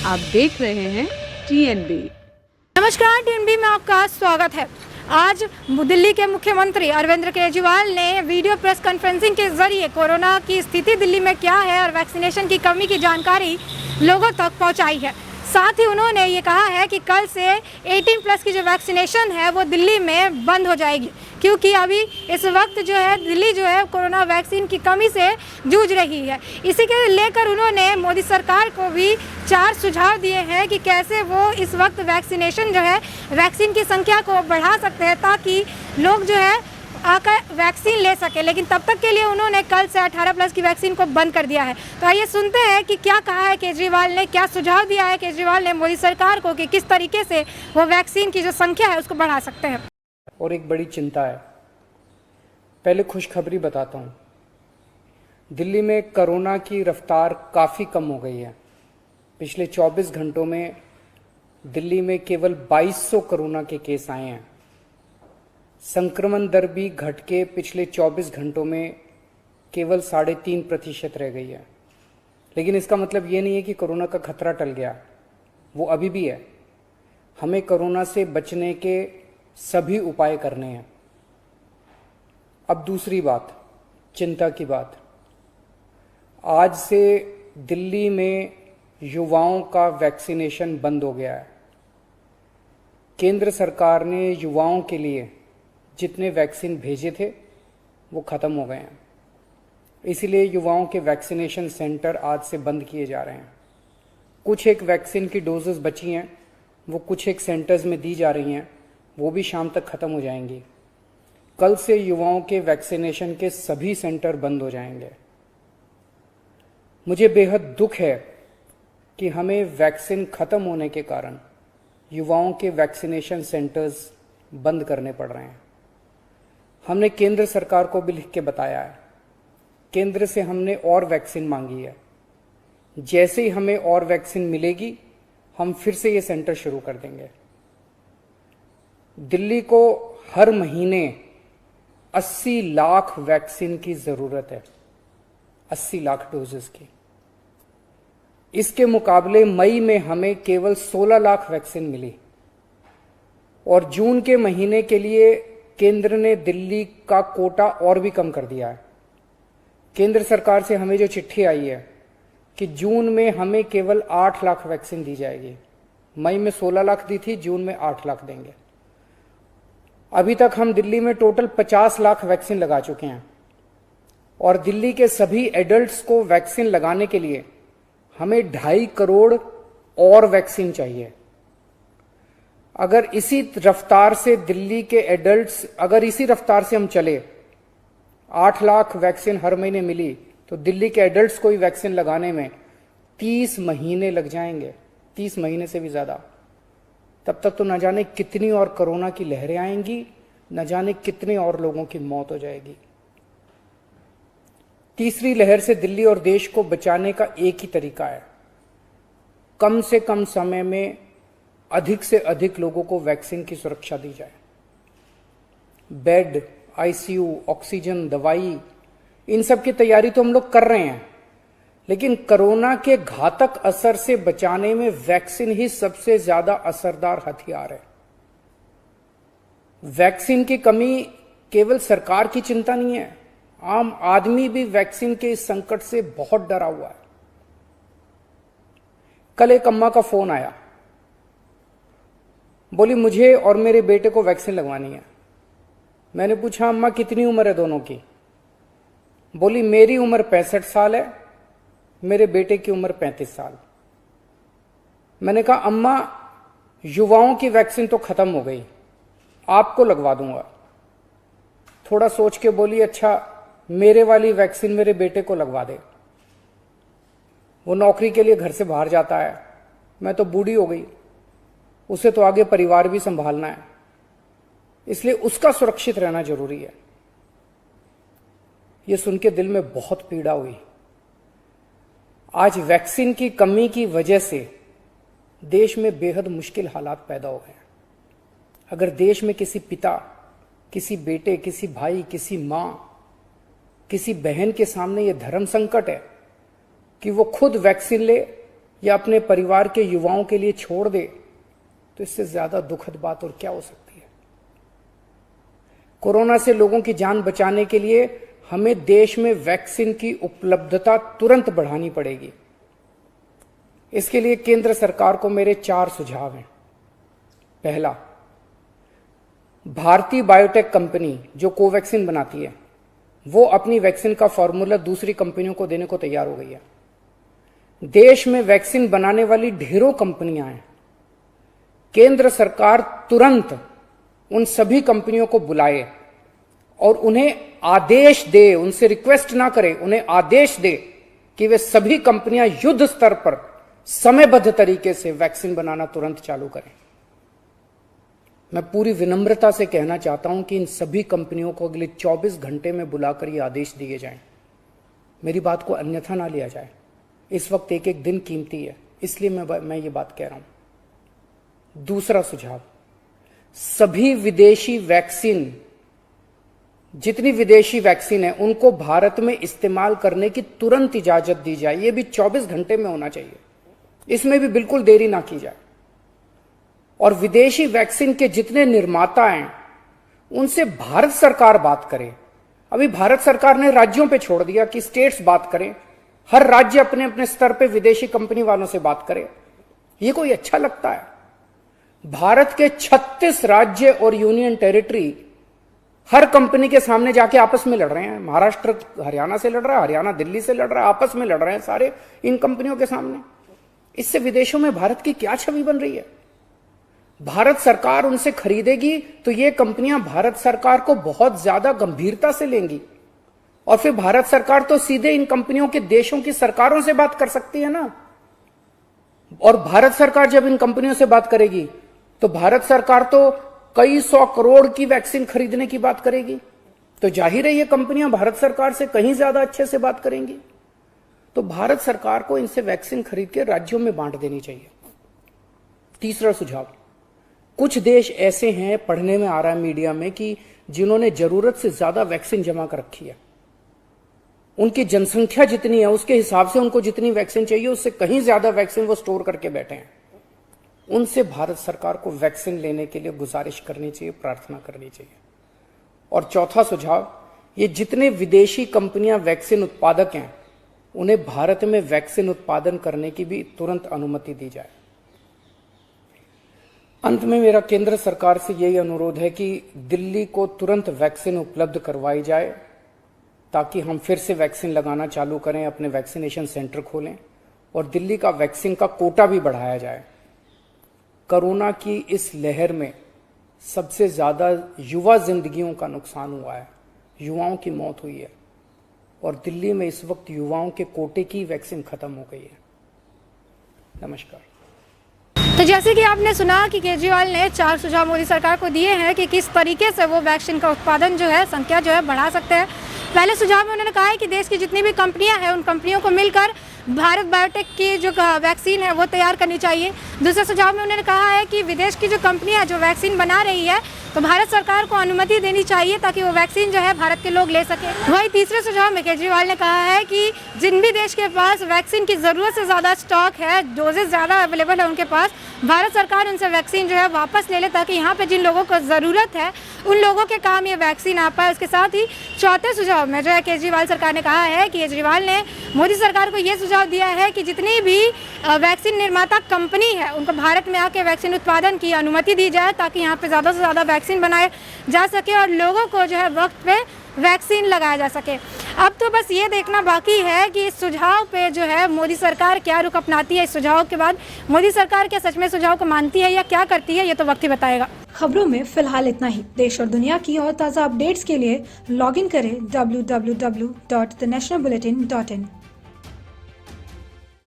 आप देख रहे हैं टीएनबी। नमस्कार, टीएनबी में आपका स्वागत है। आज दिल्ली के मुख्यमंत्री अरविंद केजरीवाल ने वीडियो प्रेस कॉन्फ्रेंसिंग के जरिए कोरोना की स्थिति दिल्ली में क्या है और वैक्सीनेशन की कमी की जानकारी लोगों तक पहुंचाई है। साथ ही उन्होंने ये कहा है कि कल से 18+ की जो वैक्सीनेशन है वो दिल्ली में बंद हो जाएगी, क्योंकि अभी इस वक्त जो है दिल्ली जो है कोरोना वैक्सीन की कमी से जूझ रही है। इसी के लेकर उन्होंने मोदी सरकार को भी 4 सुझाव दिए हैं कि कैसे वो इस वक्त वैक्सीनेशन जो है वैक्सीन की संख्या को बढ़ा सकते हैं ताकि लोग जो है आकर वैक्सीन ले सके। लेकिन तब तक के लिए उन्होंने कल से 18+ की वैक्सीन को बंद कर दिया है। तो आइए सुनते हैं कि क्या कहा है केजरीवाल ने, क्या सुझाव दिया है केजरीवाल ने मोदी सरकार को कि किस तरीके से वो वैक्सीन की जो संख्या है उसको बढ़ा सकते हैं। और एक बड़ी चिंता है। पहले खुशखबरी बताता हूँ, दिल्ली में कोरोना की रफ्तार काफ़ी कम हो गई है। पिछले 24 घंटों में दिल्ली में केवल 2200 कोरोना के केस आए हैं। संक्रमण दर भी घट के पिछले 24 घंटों में केवल 3.5% रह गई है। लेकिन इसका मतलब ये नहीं है कि कोरोना का खतरा टल गया, वो अभी भी है। हमें कोरोना से बचने के सभी उपाय करने हैं। अब दूसरी बात, चिंता की बात। आज से दिल्ली में युवाओं का वैक्सीनेशन बंद हो गया है। केंद्र सरकार ने युवाओं के लिए जितने वैक्सीन भेजे थे वो ख़त्म हो गए हैं, इसीलिए युवाओं के वैक्सीनेशन सेंटर आज से बंद किए जा रहे हैं। कुछ एक वैक्सीन की डोजेस बची हैं, वो कुछ एक सेंटर्स में दी जा रही हैं, वो भी शाम तक ख़त्म हो जाएंगी। कल से युवाओं के वैक्सीनेशन के सभी सेंटर बंद हो जाएंगे। मुझे बेहद दुख है कि हमें वैक्सीन ख़त्म होने के कारण युवाओं के वैक्सीनेशन सेंटर्स बंद करने पड़ रहे हैं। हमने केंद्र सरकार को भी लिख के बताया है। केंद्र से हमने और वैक्सीन मांगी है। जैसे ही हमें और वैक्सीन मिलेगी हम फिर से ये सेंटर शुरू कर देंगे। दिल्ली को हर महीने 80 लाख वैक्सीन की ज़रूरत है, 80 लाख डोजेस की। इसके मुकाबले मई में हमें केवल 16 लाख वैक्सीन मिली और जून के महीने के लिए केंद्र ने दिल्ली का कोटा और भी कम कर दिया है। केंद्र सरकार से हमें जो चिट्ठी आई है कि जून में हमें केवल 8 लाख वैक्सीन दी जाएगी। मई में 16 लाख दी थी, जून में 8 लाख देंगे। अभी तक हम दिल्ली में टोटल 50 लाख वैक्सीन लगा चुके हैं और दिल्ली के सभी एडल्ट्स को वैक्सीन लगाने के लिए हमें 2.5 करोड़ और वैक्सीन चाहिए। अगर इसी रफ्तार से दिल्ली के एडल्ट्स, अगर इसी रफ्तार से हम चले, 8 लाख वैक्सीन हर महीने मिली तो दिल्ली के एडल्ट्स को ही वैक्सीन लगाने में 30 महीने लग जाएंगे, 30 महीने से भी ज़्यादा। तब तक तो न जाने कितनी और कोरोना की लहरें आएंगी, न जाने कितने और लोगों की मौत हो जाएगी। तीसरी लहर से दिल्ली और देश को बचाने का एक ही तरीका है, कम से कम समय में अधिक से अधिक लोगों को वैक्सीन की सुरक्षा दी जाए। बेड, आईसीयू, ऑक्सीजन, दवाई, इन सब की तैयारी तो हम लोग कर रहे हैं, लेकिन कोरोना के घातक असर से बचाने में वैक्सीन ही सबसे ज्यादा असरदार हथियार है। वैक्सीन की कमी केवल सरकार की चिंता नहीं है, आम आदमी भी वैक्सीन के इस संकट से बहुत डरा हुआ है। कल एक अम्मा का फोन आया, बोली मुझे और मेरे बेटे को वैक्सीन लगवानी है। मैंने पूछा अम्मा कितनी उम्र है दोनों की? बोली मेरी उम्र 65 साल है, मेरे बेटे की उम्र 35 साल। मैंने कहा अम्मा युवाओं की वैक्सीन तो खत्म हो गई, आपको लगवा दूंगा। थोड़ा सोच के बोली अच्छा मेरे वाली वैक्सीन मेरे बेटे को लगवा दे, वो नौकरी के लिए घर से बाहर जाता है, मैं तो बूढ़ी हो गई, उसे तो आगे परिवार भी संभालना है, इसलिए उसका सुरक्षित रहना जरूरी है। यह सुन के दिल में बहुत पीड़ा हुई। आज वैक्सीन की कमी की वजह से देश में बेहद मुश्किल हालात पैदा हो गए। अगर देश में किसी पिता, किसी बेटे, किसी भाई, किसी मां, किसी बहन के सामने यह धर्म संकट है कि वो खुद वैक्सीन ले या अपने परिवार के युवाओं के लिए छोड़ दे, तो इससे ज्यादा दुखद बात और क्या हो सकती है। कोरोना से लोगों की जान बचाने के लिए हमें देश में वैक्सीन की उपलब्धता तुरंत बढ़ानी पड़ेगी। इसके लिए केंद्र सरकार को मेरे 4 सुझाव हैं। पहला, भारतीय बायोटेक कंपनी जो कोवैक्सीन बनाती है, वो अपनी वैक्सीन का फॉर्मूला दूसरी कंपनियों को देने को तैयार हो गई है। देश में वैक्सीन बनाने वाली ढेरों कंपनियां हैं। केंद्र सरकार तुरंत उन सभी कंपनियों को बुलाए और उन्हें आदेश दे, उनसे रिक्वेस्ट ना करे, उन्हें आदेश दे कि वे सभी कंपनियां युद्ध स्तर पर समयबद्ध तरीके से वैक्सीन बनाना तुरंत चालू करें। मैं पूरी विनम्रता से कहना चाहता हूं कि इन सभी कंपनियों को अगले 24 घंटे में बुलाकर ये आदेश दिए जाएं। मेरी बात को अन्यथा ना लिया जाए। इस वक्त एक एक दिन कीमती है, इसलिए मैं ये बात कह रहा हूं। दूसरा सुझाव, सभी विदेशी वैक्सीन, जितनी विदेशी वैक्सीन है, उनको भारत में इस्तेमाल करने की तुरंत इजाजत दी जाए। ये भी 24 घंटे में होना चाहिए, इसमें भी बिल्कुल देरी ना की जाए। और विदेशी वैक्सीन के जितने निर्माता हैं, उनसे भारत सरकार बात करे। अभी भारत सरकार ने राज्यों पे छोड़ दिया कि स्टेट्स बात करें, हर राज्य अपने अपने स्तर पे विदेशी कंपनी वालों से बात करे। ये कोई अच्छा लगता है? भारत के 36 राज्य और यूनियन टेरिटरी हर कंपनी के सामने जाके आपस में लड़ रहे हैं। महाराष्ट्र हरियाणा से लड़ रहा है, हरियाणा दिल्ली से लड़ रहा है, आपस में लड़ रहे हैं सारे इन कंपनियों के सामने। इससे विदेशों में भारत की क्या छवि बन रही है? भारत सरकार उनसे खरीदेगी तो ये कंपनियां भारत सरकार को बहुत ज्यादा गंभीरता से लेंगी, और फिर भारत सरकार तो सीधे इन कंपनियों के देशों की सरकारों से बात कर सकती है ना। और भारत सरकार जब इन कंपनियों से बात करेगी तो भारत सरकार तो कई 100 करोड़ की वैक्सीन खरीदने की बात करेगी, तो जाहिर है ये कंपनियां भारत सरकार से कहीं ज्यादा अच्छे से बात करेंगी। तो भारत सरकार को इनसे वैक्सीन खरीद के राज्यों में बांट देनी चाहिए। तीसरा सुझाव, कुछ देश ऐसे हैं, पढ़ने में आ रहा है मीडिया में, कि जिन्होंने जरूरत से ज्यादा वैक्सीन जमा कर रखी है। उनकी जनसंख्या जितनी है उसके हिसाब से उनको जितनी वैक्सीन चाहिए उससे कहीं ज्यादा वैक्सीन वो स्टोर करके बैठे हैं। उनसे भारत सरकार को वैक्सीन लेने के लिए गुजारिश करनी चाहिए, प्रार्थना करनी चाहिए। और चौथा सुझाव, ये जितने विदेशी कंपनियां वैक्सीन उत्पादक हैं, उन्हें भारत में वैक्सीन उत्पादन करने की भी तुरंत अनुमति दी जाए। अंत में मेरा केंद्र सरकार से यही अनुरोध है कि दिल्ली को तुरंत वैक्सीन उपलब्ध करवाई जाए, ताकि हम फिर से वैक्सीन लगाना चालू करें, अपने वैक्सीनेशन सेंटर खोलें और दिल्ली का वैक्सीन का कोटा भी बढ़ाया जाए। कोरोना की इस लहर में सबसे ज्यादा युवा जिंदगियों का नुकसान हुआ है, युवाओं की मौत हुई है, और दिल्ली में इस वक्त युवाओं के कोटे की वैक्सीन खत्म हो गई है। नमस्कार। तो जैसे कि आपने सुना कि केजरीवाल ने 4 सुझाव मोदी सरकार को दिए हैं कि किस तरीके से वो वैक्सीन का उत्पादन जो है, संख्या जो है बढ़ा सकते हैं। पहले सुझाव में उन्होंने कहा है कि देश की जितनी भी कंपनियां हैं, उन कंपनियों को मिलकर भारत बायोटेक की जो वैक्सीन है वो तैयार करनी चाहिए। दूसरे सुझाव में उन्होंने कहा है कि विदेश की जो कंपनियां जो वैक्सीन बना रही है, तो भारत सरकार को अनुमति देनी चाहिए ताकि वो वैक्सीन जो है भारत के लोग ले सकें। वही तीसरे सुझाव में केजरीवाल ने कहा है कि जिन भी देश के पास वैक्सीन की ज़रूरत से ज़्यादा स्टॉक है, डोजेज ज़्यादा अवेलेबल है उनके पास, भारत सरकार उनसे वैक्सीन जो है वापस ले ले, ताकि यहाँ पे जिन लोगों को ज़रूरत है उन लोगों के काम ये वैक्सीन आ पाए। उसके साथ ही चौथे सुझाव में जो है केजरीवाल सरकार ने कहा है कि केजरीवाल ने मोदी सरकार को ये सुझाव दिया है कि जितनी भी वैक्सीन निर्माता कंपनी है उनको भारत में आके वैक्सीन उत्पादन की अनुमति दी जाए, ताकि यहाँ पे ज़्यादा से ज़्यादा वैक्सीन बनाए जा सके और लोगों को जो है वक्त पे वैक्सीन लगाया जा सके। अब तो बस ये देखना बाकी है कि इस सुझाव पे जो है मोदी सरकार क्या रुख अपनाती है। इस सुझाव के बाद मोदी सरकार क्या सच में सुझाव को मानती है या क्या करती है, ये तो वक्त ही बताएगा। खबरों में फिलहाल इतना ही। देश और दुनिया की और ताज़ा अपडेट्स के लिए लॉग इन करें www.thenationalbulletin.in।